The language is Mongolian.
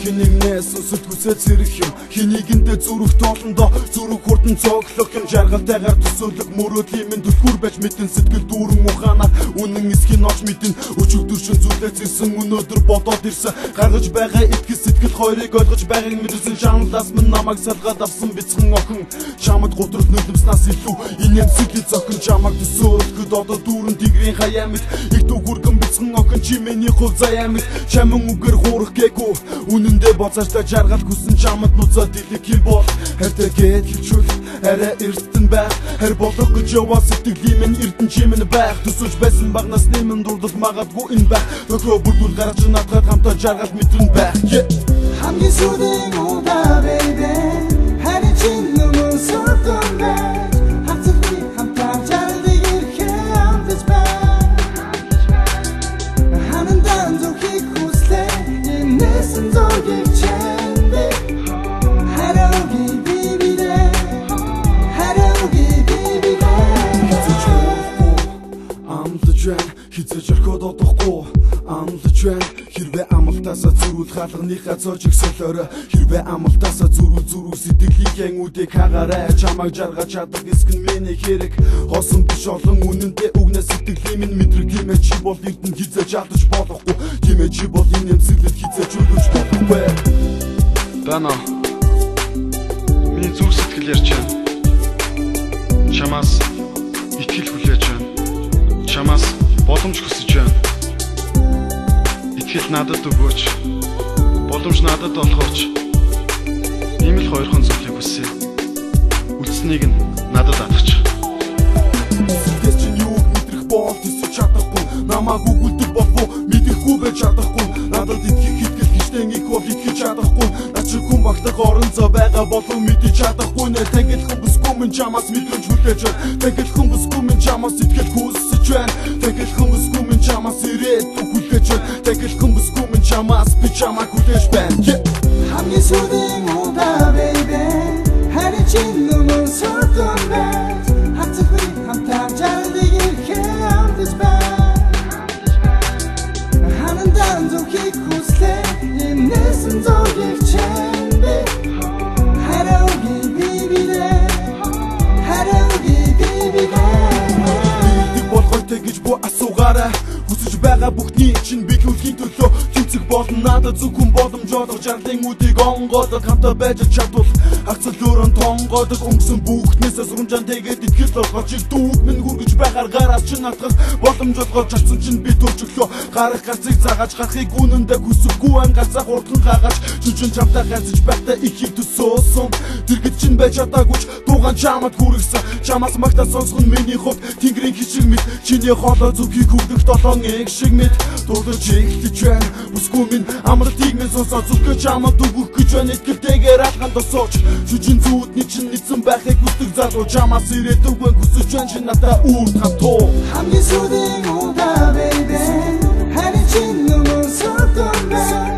Хинэгнээс сэтгүүсээ зэрэг юм хинэгэндээ зүрх тоолондоо зүрх хурдан цоглох юм жаргалтайгаар төсөөлөх мөрөөдлийн минь түлхүүр байж мэдэн сэтгэл дүүрэн ухаанаар үнэн эсхийн нож мэдэн өчигдөршин зүлээс ирсэн өнөөдөр бодоод ирсэн гаргаж байгаа итгэл сэтгэл хоёрыг ойлгож байгааг мэдсэн шаналаас минь намайг салгаад авсан бяцхан охин чамд готрол нүдэмснаас илүү инээмсэглэл зохин чамайг төсөөлөхөд одоо дүүрэн тэнгэрийн хаяа мэд их дүүгүргэн бяцхан охин чи миний хувь заяа мэд чамин үгээр хуурах гээгүй үнэндээ боцааштай жаргал хүссэн чамд нуцаад дэлэг юм бол хайртай гээд хэлжүүл арай эрдтэн байх хайр болох гэж яваа сэтгэлийн минь эрдэн чимэн байх төсөж байсан багнаас нэмэн дурдал магадгүй энэ байх өглөө бүрдүүл гарч надад хамтаа жаргал мэдрэн байх хамгийн сүүлийн удаа baby хайрын чинь нүмэн сөрдөн байж хацагны хамтаа жаргалыг ирэхээ амтаж байх ханандан зүрхийг хүслээ инээсэн зургийг чэндэ хараоги бибидэ хараоги бибидэ амлаж байна хизээж орхиод одохгүй амлаж байна хэрвээ амлалтаасаа зүрүүл хаалганыхаа цоожиг солиорой хэрвээ амлалтаасаа зүрүүл сэтгэлийн хэнгүүдийг хагаарай чамайг жаргаж чадах эсгэн миний хэрэг хосон биш олон үнэндээ үгнээ сэтгэлийн минь мэдрэг тиймээ чи бол эрдэнэ хизээж алдаж болохгүй тиймээ чи бол энэ эмсэглэл хизээж үлгэж болохгүй Дана миний зүрх сэтгэл ярьж байна чамаас итгэл хүлээж байна чамаас боломж хүсэж байна итгэл надад өгөөч боломж надад олгооч ийм л хоёрхан зүйлийг хүсье үлдсэнийг нь надад атгач Тэс чинь юуг мэдрэх бол тэсэж чадахгүй намайг үгүлдэх болов мэдэхгүй байж чадахгүй надад итгэх итгэл гişтэн их бол итгэж чадахгүй наа чи хүн багтах орон зай байгаа болов мэдэж чадахгүй нэ тэнгэл хүмүүсгүй минь чамаас мэдрэмж хүлээж байна тэнгэл хүмүүсгүй минь чамаас итгэл хүсэж байна тэнгэл хүмүүсгүй минь чамаас ирээд хүлээж байна тэнгэл хүмүүсгүй минь чамаас би чамайг хүлээж байна хамгийн сүүлийн удаа baby хайрын чинь нүмэн сөрдөн байж хацагны хамтаа жаргалыг ирэхээ амтаж байх ханандан зүрхийг хүслээ инээсэн зургийг чэндэ хараоги бибидэ хараоги бибидэ Бид болгой тэгж бо асуугаарай хүсэж байгаа бүхний чинь би хүлхийн төлөө тэнцэх болно надад зөвхөн боломж олгож жарлын үдийг онгоодод хамтаа байж чадвал хагцал өрөн тонгоодод өнгөсөн бүхнээсээ сурмжаан тэгээд итгэл олгож дүүг минь хүргэж байгаар гараас чинь натгах боломж олгож чадсан чинь би төржөглөө гарах гарцыг цагааж гарахыг үнэндээ хүсэхгүй ангаацаа хурдан хаагач чүчин чамтай ганцж байхдаа ихийг төсөөсөн дэргэд чинь байж чадаагүй дууган чамд хүргэсэн чамаас магтаа сонсгон миний хувьд тэнгэрийн хичиг мэд чиний хоолой зүгийг хүрдэх долоон эг шиг мэд дуулж ихлэж байна бүсгүй минь амралтыг минь сонсоо зүггээ чамд өгөх гэж байна итгэлтэйгээр алхан тосооч чүчин зүудний чинь нийцэн байхыг хүсдэг залуу чамаас ирээд өгөн хүсэж байна чи надаа үрд хатуу хамгийн сүүлийн удаа baby хайрын чинь нүмэн сөрдөн байж